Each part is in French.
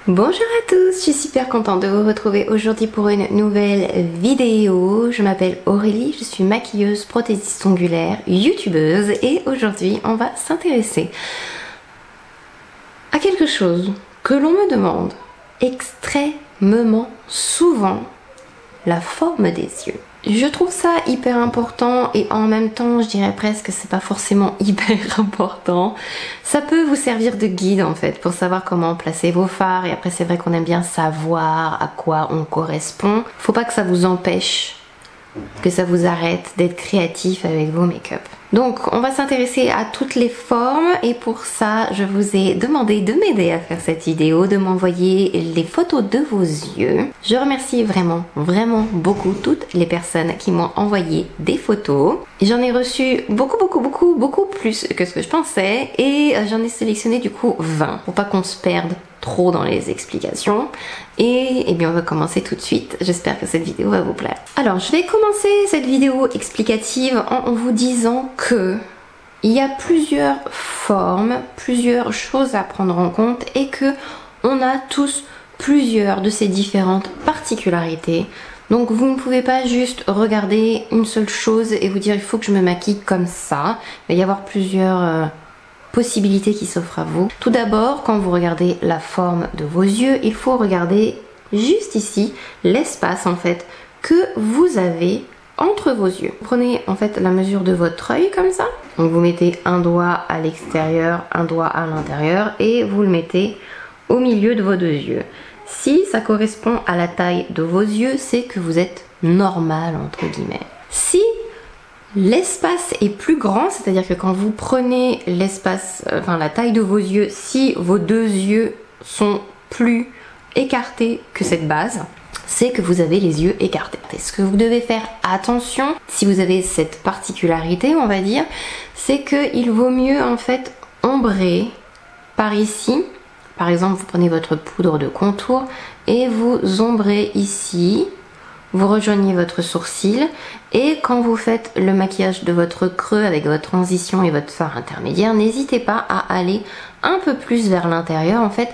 Bonjour à tous, je suis super contente de vous retrouver aujourd'hui pour une nouvelle vidéo. Je m'appelle Aurélie, je suis maquilleuse, prothésiste ongulaire, youtubeuse et aujourd'hui on va s'intéresser à quelque chose que l'on me demande extrêmement souvent, la forme des yeux. Je trouve ça hyper important et en même temps je dirais presque que c'est pas forcément hyper important. Ça peut vous servir de guide en fait pour savoir comment placer vos fards et après c'est vrai qu'on aime bien savoir à quoi on correspond. Faut pas que ça vous empêche, que ça vous arrête d'être créatif avec vos make-up. Donc on va s'intéresser à toutes les formes et pour ça je vous ai demandé de m'aider à faire cette vidéo, de m'envoyer les photos de vos yeux. Je remercie vraiment beaucoup toutes les personnes qui m'ont envoyé des photos. J'en ai reçu beaucoup plus que ce que je pensais et j'en ai sélectionné du coup 20 pour pas qu'on se perde trop dans les explications. Et bien on va commencer tout de suite. J'espère que cette vidéo va vous plaire. Alors je vais commencer cette vidéo explicative en vous disant que il y a plusieurs formes, plusieurs choses à prendre en compte et que on a tous plusieurs de ces différentes particularités. Donc vous ne pouvez pas juste regarder une seule chose et vous dire il faut que je me maquille comme ça. Il va y avoir plusieurs possibilités qui s'offrent à vous. Tout d'abord, quand vous regardez la forme de vos yeux, il faut regarder juste ici l'espace en fait que vous avez entre vos yeux. Prenez en fait la mesure de votre œil comme ça. Donc vous mettez un doigt à l'extérieur, un doigt à l'intérieur et vous le mettez au milieu de vos deux yeux. Si ça correspond à la taille de vos yeux, c'est que vous êtes normal entre guillemets. Si l'espace est plus grand, c'est-à-dire que quand vous prenez l'espace, la taille de vos yeux, si vos deux yeux sont plus écartés que cette base, c'est que vous avez les yeux écartés. Et ce que vous devez faire attention, si vous avez cette particularité, on va dire, c'est qu'il vaut mieux en fait ombrer par ici. Par exemple, vous prenez votre poudre de contour et vous ombrez ici. Vous rejoignez votre sourcil et quand vous faites le maquillage de votre creux avec votre transition et votre fard intermédiaire, n'hésitez pas à aller un peu plus vers l'intérieur en fait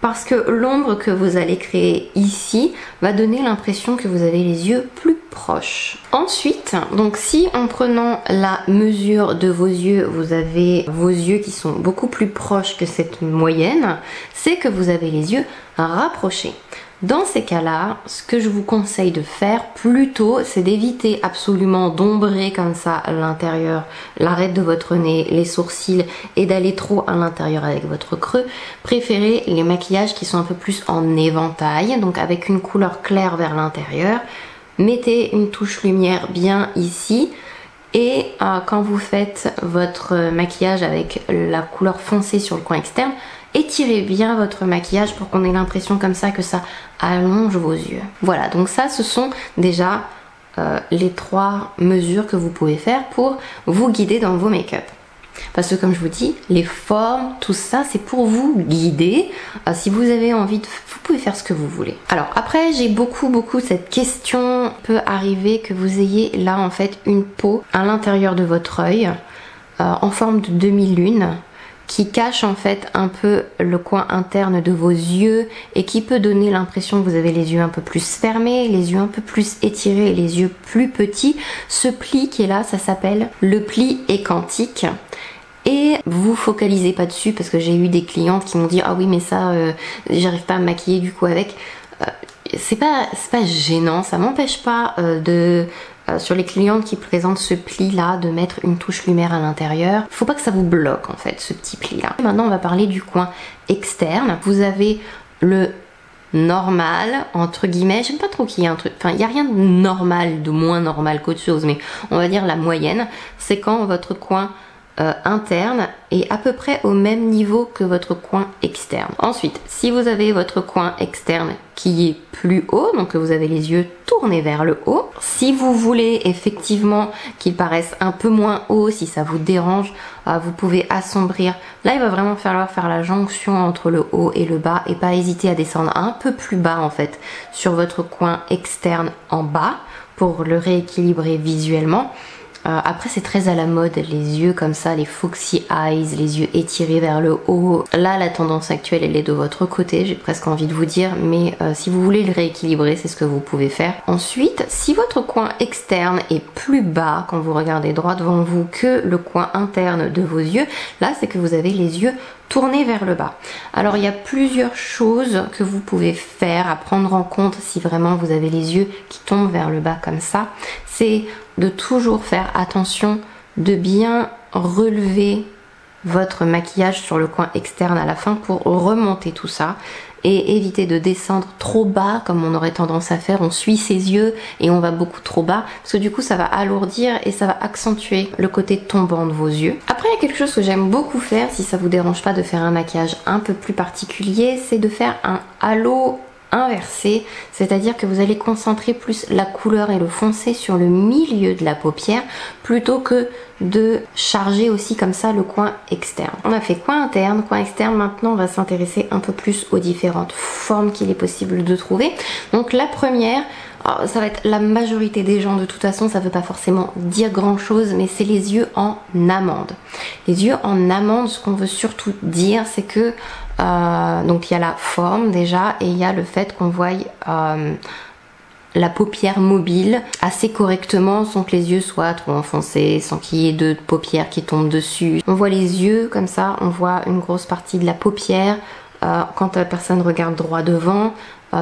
parce que l'ombre que vous allez créer ici va donner l'impression que vous avez les yeux plus proches. Ensuite, donc si en prenant la mesure de vos yeux, vous avez vos yeux qui sont beaucoup plus proches que cette moyenne, c'est que vous avez les yeux rapprochés. Dans ces cas-là, ce que je vous conseille de faire plutôt, c'est d'éviter absolument d'ombrer comme ça l'intérieur, l'arête de votre nez, les sourcils et d'aller trop à l'intérieur avec votre creux. Préférez les maquillages qui sont un peu plus en éventail, donc avec une couleur claire vers l'intérieur. Mettez une touche lumière bien ici. Et quand vous faites votre maquillage avec la couleur foncée sur le coin externe, étirez bien votre maquillage pour qu'on ait l'impression comme ça que ça allonge vos yeux. Voilà, donc ça ce sont déjà les 3 mesures que vous pouvez faire pour vous guider dans vos make-up. Parce que comme je vous dis, les formes, tout ça c'est pour vous guider. Si vous avez envie, vous pouvez faire ce que vous voulez. Alors après j'ai beaucoup cette question, peut arriver que vous ayez là en fait une peau à l'intérieur de votre œil en forme de demi-lune qui cache en fait un peu le coin interne de vos yeux et qui peut donner l'impression que vous avez les yeux un peu plus fermés, les yeux un peu plus étirés et les yeux plus petits. Ce pli qui est là, ça s'appelle le pli écantique. Et vous focalisez pas dessus parce que j'ai eu des clientes qui m'ont dit ah oui mais ça j'arrive pas à me maquiller du coup avec. C'est pas gênant, ça m'empêche pas sur les clientes qui présentent ce pli là de mettre une touche lumière à l'intérieur. Faut pas que ça vous bloque en fait ce petit pli là. Maintenant on va parler du coin externe. Vous avez le normal entre guillemets, j'aime pas trop qu'il y ait un truc, enfin il n'y a rien de normal, de moins normal qu'autre chose, mais on va dire la moyenne, c'est quand votre coin interne est à peu près au même niveau que votre coin externe. Ensuite, si vous avez votre coin externe qui est plus haut, donc que vous avez les yeux tournés vers le haut, si vous voulez effectivement qu'il paraisse un peu moins haut, si ça vous dérange, vous pouvez assombrir. Là, il va vraiment falloir faire la jonction entre le haut et le bas et pas hésiter à descendre un peu plus bas en fait sur votre coin externe en bas pour le rééquilibrer visuellement. Après c'est très à la mode, les yeux comme ça, les foxy eyes, les yeux étirés vers le haut. Là la tendance actuelle elle est de votre côté, j'ai presque envie de vous dire, mais si vous voulez le rééquilibrer, c'est ce que vous pouvez faire. Ensuite, si votre coin externe est plus bas quand vous regardez droit devant vous que le coin interne de vos yeux, là c'est que vous avez les yeux tournés vers le bas. Alors il y a plusieurs choses que vous pouvez faire à prendre en compte si vraiment vous avez les yeux qui tombent vers le bas comme ça. C'est de toujours faire attention de bien relever votre maquillage sur le coin externe à la fin pour remonter tout ça et éviter de descendre trop bas comme on aurait tendance à faire. On suit ses yeux et on va beaucoup trop bas parce que du coup ça va alourdir et ça va accentuer le côté tombant de vos yeux. Après il y a quelque chose que j'aime beaucoup faire si ça vous dérange pas de faire un maquillage un peu plus particulier, c'est de faire un halo inversé, c'est-à-dire que vous allez concentrer plus la couleur et le foncé sur le milieu de la paupière plutôt que de charger aussi comme ça le coin externe. On a fait coin interne, coin externe, maintenant on va s'intéresser un peu plus aux différentes formes qu'il est possible de trouver. Donc la première, ça va être la majorité des gens de toute façon, ça veut pas forcément dire grand chose, mais c'est les yeux en amande. Les yeux en amande, ce qu'on veut surtout dire c'est que donc il y a la forme déjà et il y a le fait qu'on voie la paupière mobile assez correctement sans que les yeux soient trop enfoncés, sans qu'il y ait de paupières qui tombent dessus. On voit les yeux comme ça, on voit une grosse partie de la paupière quand la personne regarde droit devant.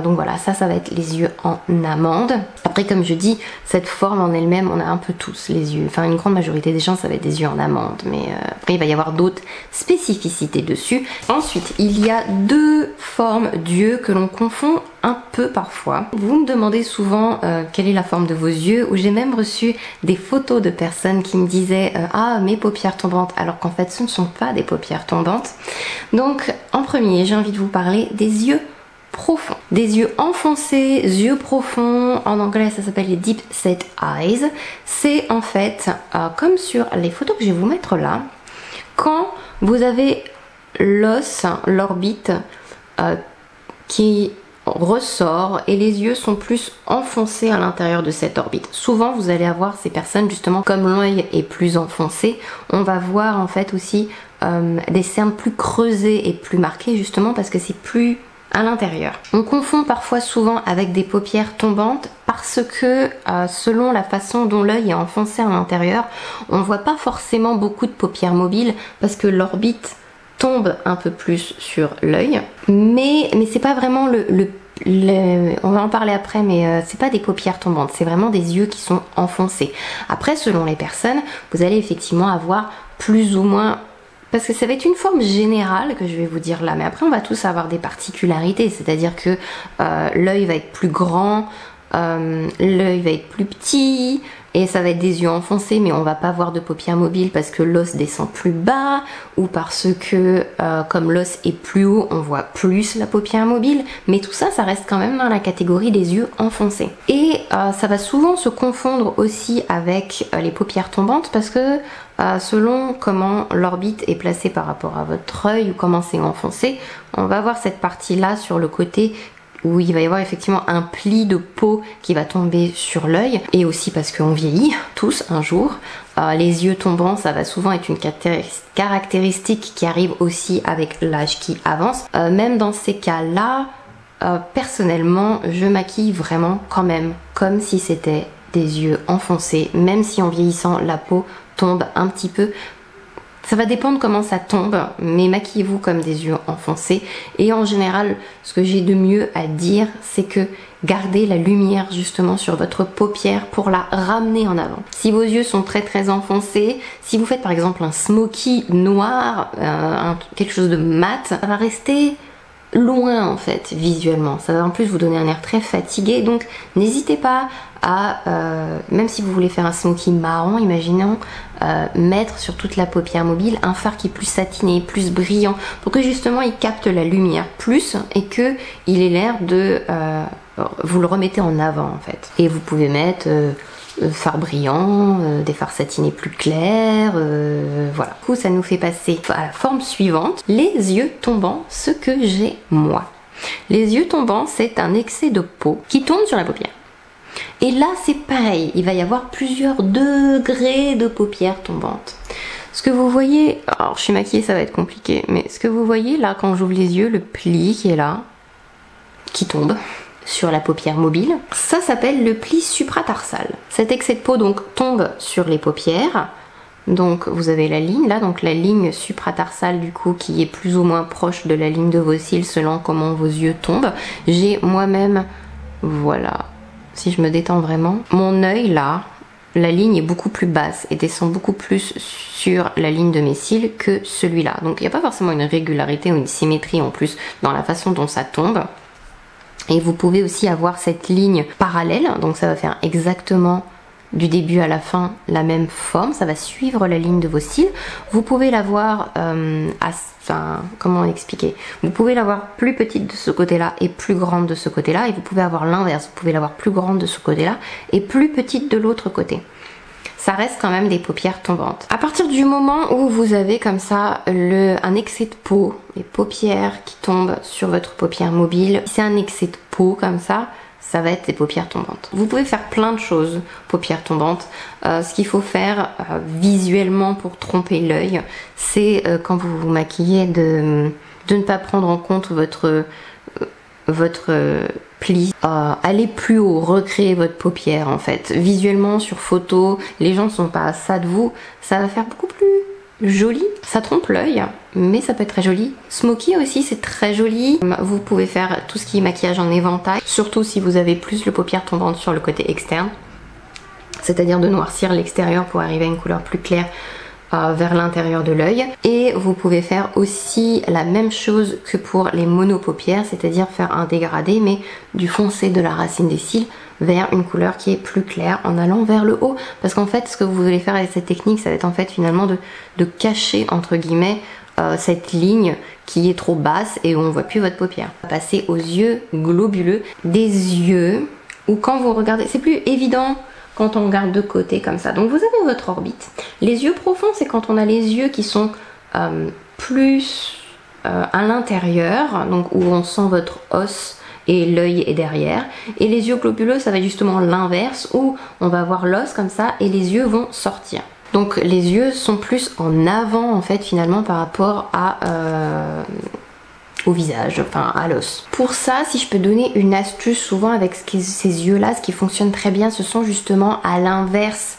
Donc voilà, ça va être les yeux en amande. Après comme je dis, cette forme en elle-même, on a un peu tous les yeux, enfin une grande majorité des gens ça va être des yeux en amande, mais après il va y avoir d'autres spécificités dessus. Ensuite, il y a deux formes d'yeux que l'on confond un peu parfois. Vous me demandez souvent quelle est la forme de vos yeux, ou j'ai même reçu des photos de personnes qui me disaient ah mes paupières tombantes, alors qu'en fait ce ne sont pas des paupières tombantes. Donc en premier, j'ai envie de vous parler des yeux profonds. Des yeux enfoncés, yeux profonds, en anglais ça s'appelle les deep set eyes. C'est en fait, comme sur les photos que je vais vous mettre là, quand vous avez l'os, l'orbite qui ressort et les yeux sont plus enfoncés à l'intérieur de cette orbite. Souvent vous allez avoir ces personnes justement, comme l'œil est plus enfoncé, on va voir en fait aussi des cernes plus creusées et plus marquées justement parce que c'est plus à l'intérieur. On confond parfois souvent avec des paupières tombantes parce que selon la façon dont l'œil est enfoncé à l'intérieur, on voit pas forcément beaucoup de paupières mobiles parce que l'orbite tombe un peu plus sur l'œil, mais c'est pas vraiment on va en parler après, mais c'est pas des paupières tombantes, c'est vraiment des yeux qui sont enfoncés. Après, selon les personnes, vous allez effectivement avoir plus ou moins, parce que ça va être une forme générale que je vais vous dire là, mais après on va tous avoir des particularités, c'est-à-dire que l'œil va être plus grand, l'œil va être plus petit, et ça va être des yeux enfoncés, mais on va pas voir de paupières mobiles parce que l'os descend plus bas, ou parce que comme l'os est plus haut, on voit plus la paupière mobile, mais tout ça, ça reste quand même dans la catégorie des yeux enfoncés. Et ça va souvent se confondre aussi avec les paupières tombantes parce que selon comment l'orbite est placée par rapport à votre œil ou comment c'est enfoncé, on va avoir cette partie-là sur le côté où il va y avoir effectivement un pli de peau qui va tomber sur l'œil, et aussi parce qu'on vieillit tous un jour. Les yeux tombants, ça va souvent être une caractéristique qui arrive aussi avec l'âge qui avance. Même dans ces cas-là, personnellement, je maquille vraiment quand même comme si c'était des yeux enfoncés, même si en vieillissant la peau tombe un petit peu. Ça va dépendre comment ça tombe, mais maquillez-vous comme des yeux enfoncés. Et en général, ce que j'ai de mieux à dire, c'est que gardez la lumière justement sur votre paupière pour la ramener en avant. Si vos yeux sont très très enfoncés, si vous faites par exemple un smoky noir, quelque chose de mat, ça va rester loin en fait visuellement, ça va en plus vous donner un air très fatigué, donc n'hésitez pas à, même si vous voulez faire un smoky marron, imaginons, mettre sur toute la paupière mobile un fard qui est plus satiné, plus brillant, pour que justement il capte la lumière plus et que il ait l'air de vous le remettez en avant en fait. Et vous pouvez mettre fards brillants, des fards satinés plus clairs, voilà. Du coup ça nous fait passer à la forme suivante, les yeux tombants, ce que j'ai moi. Les yeux tombants, c'est un excès de peau qui tombe sur la paupière. Et là c'est pareil, il va y avoir plusieurs degrés de paupières tombantes. Ce que vous voyez, alors je suis maquillée ça va être compliqué, mais ce que vous voyez là quand j'ouvre les yeux, le pli qui est là, qui tombe sur la paupière mobile, ça s'appelle le pli supratarsal. Cet excès de peau donc tombe sur les paupières. Donc vous avez la ligne là, donc la ligne supratarsale du coup qui est plus ou moins proche de la ligne de vos cils selon comment vos yeux tombent. J'ai moi-même, voilà, si je me détends vraiment, mon œil là, la ligne est beaucoup plus basse et descend beaucoup plus sur la ligne de mes cils que celui-là. Donc il n'y a pas forcément une régularité ou une symétrie en plus dans la façon dont ça tombe. Et vous pouvez aussi avoir cette ligne parallèle, donc ça va faire exactement du début à la fin la même forme, ça va suivre la ligne de vos cils. Vous pouvez l'avoir, comment expliquer, vous pouvez l'avoir plus petite de ce côté-là et plus grande de ce côté-là, et vous pouvez avoir l'inverse, vous pouvez l'avoir plus grande de ce côté-là et plus petite de l'autre côté. Ça reste quand même des paupières tombantes. À partir du moment où vous avez comme ça un excès de peau, les paupières qui tombent sur votre paupière mobile, si c'est un excès de peau comme ça va être des paupières tombantes. Vous pouvez faire plein de choses, paupières tombantes. Ce qu'il faut faire visuellement pour tromper l'œil, c'est quand vous vous maquillez de ne pas prendre en compte votre pli, allez plus haut, recréer votre paupière en fait. Visuellement sur photo, les gens ne sont pas à ça de vous, ça va faire beaucoup plus joli. Ça trompe l'œil, mais ça peut être très joli. Smoky aussi, c'est très joli. Vous pouvez faire tout ce qui est maquillage en éventail, surtout si vous avez plus le paupière tombante sur le côté externe, c'est-à-dire de noircir l'extérieur pour arriver à une couleur plus claire vers l'intérieur de l'œil. Et vous pouvez faire aussi la même chose que pour les monopaupières, c'est-à-dire faire un dégradé mais du foncé de la racine des cils vers une couleur qui est plus claire en allant vers le haut, parce qu'en fait ce que vous voulez faire avec cette technique, ça va être en fait finalement de cacher entre guillemets cette ligne qui est trop basse et où on voit plus votre paupière. Passer aux yeux globuleux, des yeux où quand vous regardez, c'est plus évident quand on regarde de côté comme ça. Donc vous avez votre orbite. Les yeux profonds, c'est quand on a les yeux qui sont plus à l'intérieur, donc où on sent votre os et l'œil est derrière. Et les yeux globuleux, ça va être justement l'inverse, où on va avoir l'os comme ça et les yeux vont sortir. Donc les yeux sont plus en avant en fait finalement par rapport au visage, enfin à l'os. Pour ça, si je peux donner une astuce, souvent avec ces yeux là, ce qui fonctionne très bien, ce sont justement à l'inverse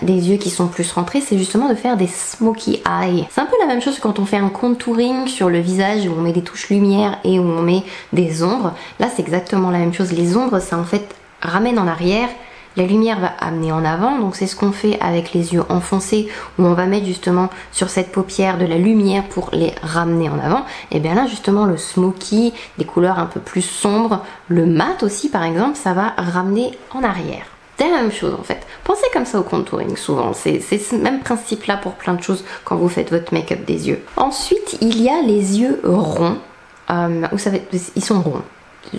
des yeux qui sont plus rentrés, c'est justement de faire des smoky eyes. C'est un peu la même chose que quand on fait un contouring sur le visage où on met des touches lumière et où on met des ombres. Là c'est exactement la même chose. Les ombres, ça en fait ramène en arrière, la lumière va amener en avant, donc c'est ce qu'on fait avec les yeux enfoncés où on va mettre justement sur cette paupière de la lumière pour les ramener en avant. Et bien là justement le smoky, des couleurs un peu plus sombres, le mat aussi par exemple, ça va ramener en arrière. C'est la même chose en fait. Pensez comme ça au contouring souvent. C'est ce même principe là pour plein de choses quand vous faites votre make-up des yeux. Ensuite, il y a les yeux ronds. Où ça va être, ils sont ronds.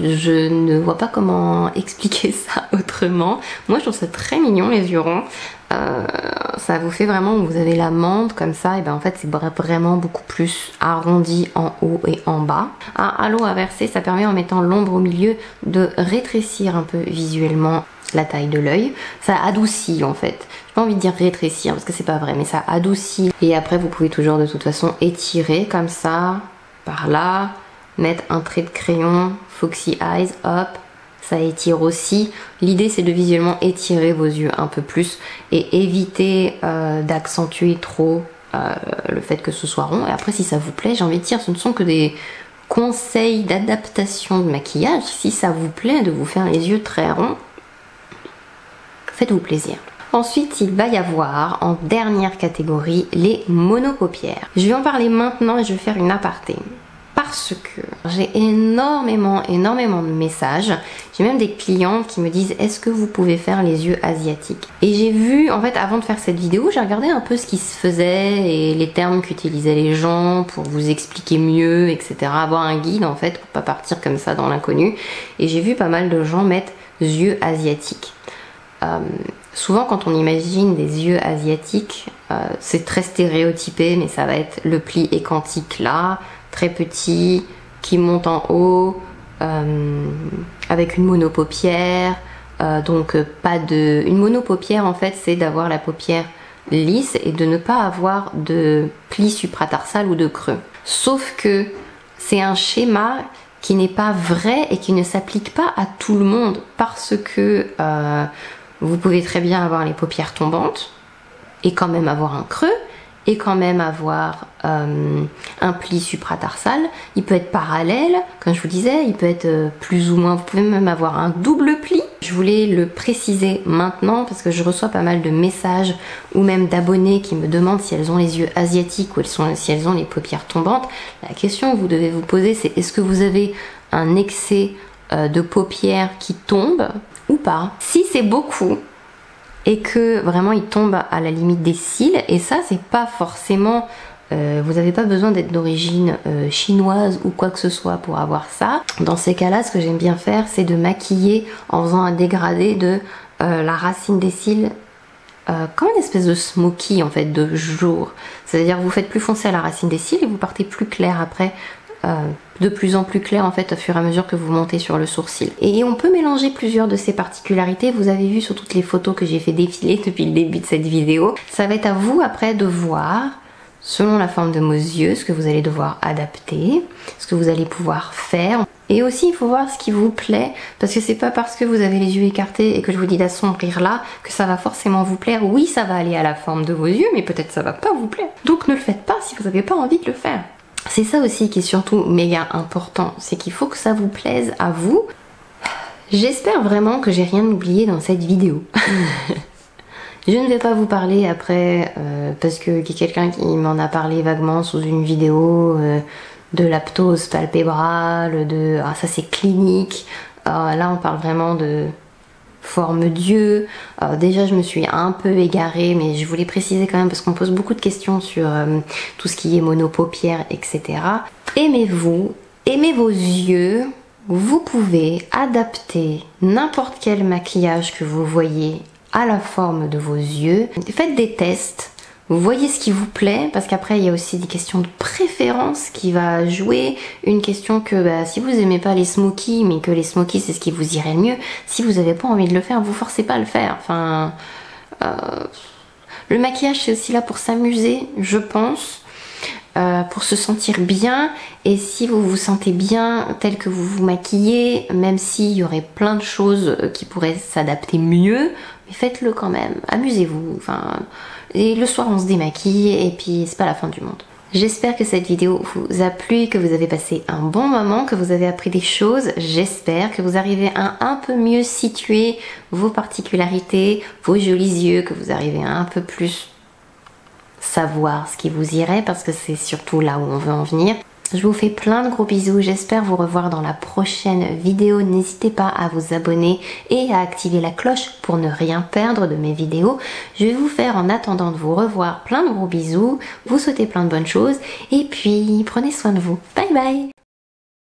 Je ne vois pas comment expliquer ça autrement. Moi je trouve ça très mignon les yeux ronds. Ça vous fait vraiment, vous avez la mande comme ça, et ben en fait c'est vraiment beaucoup plus arrondi en haut et en bas. Un halo inversé, ça permet en mettant l'ombre au milieu de rétrécir un peu visuellement la taille de l'œil. Ça adoucit en fait. J'ai pas envie de dire rétrécir parce que c'est pas vrai, mais ça adoucit. Et après vous pouvez toujours de toute façon étirer comme ça, par là, mettre un trait de crayon, Foxy Eyes, hop, ça étire aussi. L'idée c'est de visuellement étirer vos yeux un peu plus et éviter d'accentuer trop le fait que ce soit rond. Et après si ça vous plaît, j'ai envie de dire, ce ne sont que des conseils d'adaptation de maquillage. Si ça vous plaît de vous faire les yeux très ronds, faites-vous plaisir. Ensuite, il va y avoir en dernière catégorie les monopaupières. Je vais en parler maintenant et je vais faire une aparté. Parce que j'ai énormément de messages. J'ai même des clientes qui me disent est-ce que vous pouvez faire les yeux asiatiques? Et j'ai vu, en fait, avant de faire cette vidéo, j'ai regardé un peu ce qui se faisait et les termes qu'utilisaient les gens pour vous expliquer mieux, etc. Avoir un guide, en fait, pour pas partir comme ça dans l'inconnu. Et j'ai vu pas mal de gens mettre yeux asiatiques. Souvent quand on imagine des yeux asiatiques, c'est très stéréotypé, mais ça va être le pli écantique là, très petit, qui monte en haut, avec une monopaupière, Une monopaupière en fait, c'est d'avoir la paupière lisse et de ne pas avoir de pli supratarsal ou de creux. Sauf que c'est un schéma qui n'est pas vrai et qui ne s'applique pas à tout le monde parce que vous pouvez très bien avoir les paupières tombantes et quand même avoir un creux et quand même avoir un pli supratarsal. Il peut être parallèle, comme je vous disais, il peut être plus ou moins, vous pouvez même avoir un double pli. Je voulais le préciser maintenant parce que je reçois pas mal de messages ou même d'abonnés qui me demandent si elles ont les yeux asiatiques ou si elles ont les paupières tombantes. La question que vous devez vous poser, c'est est-ce que vous avez un excès de paupières qui tombent ou pas? Si c'est beaucoup, et que vraiment il tombe à la limite des cils, et ça c'est pas forcément vous n'avez pas besoin d'être d'origine chinoise ou quoi que ce soit pour avoir ça. Dans ces cas là, ce que j'aime bien faire, c'est de maquiller en faisant un dégradé de la racine des cils comme une espèce de smoky en fait de jour, c'est à dire vous faites plus foncé à la racine des cils et vous partez plus clair après, de plus en plus clair en fait au fur et à mesure que vous montez sur le sourcil. Et on peut mélanger plusieurs de ces particularités, vous avez vu sur toutes les photos que j'ai fait défiler depuis le début de cette vidéo. Ça va être à vous après de voir, selon la forme de vos yeux, ce que vous allez devoir adapter, ce que vous allez pouvoir faire. Et aussi il faut voir ce qui vous plaît, parce que c'est pas parce que vous avez les yeux écartés et que je vous dis d'assombrir là que ça va forcément vous plaire. Oui, ça va aller à la forme de vos yeux, mais peut-être ça va pas vous plaire. Donc ne le faites pas si vous n'avez pas envie de le faire. C'est ça aussi qui est surtout méga important, c'est qu'il faut que ça vous plaise à vous. J'espère vraiment que j'ai rien oublié dans cette vidéo. Je ne vais pas vous parler après, parce qu'il y a quelqu'un qui m'en a parlé vaguement sous une vidéo, de l'aptose palpébrale, de ah ça c'est clinique. Là on parle vraiment de forme d'yeux. Déjà je me suis un peu égarée, mais je voulais préciser quand même parce qu'on pose beaucoup de questions sur tout ce qui est monopaupière, etc. Aimez-vous, aimez vos yeux, vous pouvez adapter n'importe quel maquillage que vous voyez à la forme de vos yeux. Faites des tests, vous voyez ce qui vous plaît, parce qu'après il y a aussi des questions de préférence qui va jouer. Une question que si vous aimez pas les smokies, mais que les smokies c'est ce qui vous irait le mieux, si vous n'avez pas envie de le faire, vous forcez pas à le faire. Enfin, le maquillage c'est aussi là pour s'amuser, je pense, pour se sentir bien. Et si vous vous sentez bien tel que vous vous maquillez, même s'il y aurait plein de choses qui pourraient s'adapter mieux, mais faites-le quand même, amusez-vous. Enfin, et le soir on se démaquille et puis c'est pas la fin du monde. J'espère que cette vidéo vous a plu, que vous avez passé un bon moment, que vous avez appris des choses. J'espère que vous arrivez à un peu mieux situer vos particularités, vos jolis yeux, que vous arrivez à un peu plus savoir ce qui vous irait, parce que c'est surtout là où on veut en venir. Je vous fais plein de gros bisous, j'espère vous revoir dans la prochaine vidéo. N'hésitez pas à vous abonner et à activer la cloche pour ne rien perdre de mes vidéos. Je vais vous faire, en attendant de vous revoir, plein de gros bisous, vous souhaiter plein de bonnes choses et puis prenez soin de vous. Bye bye!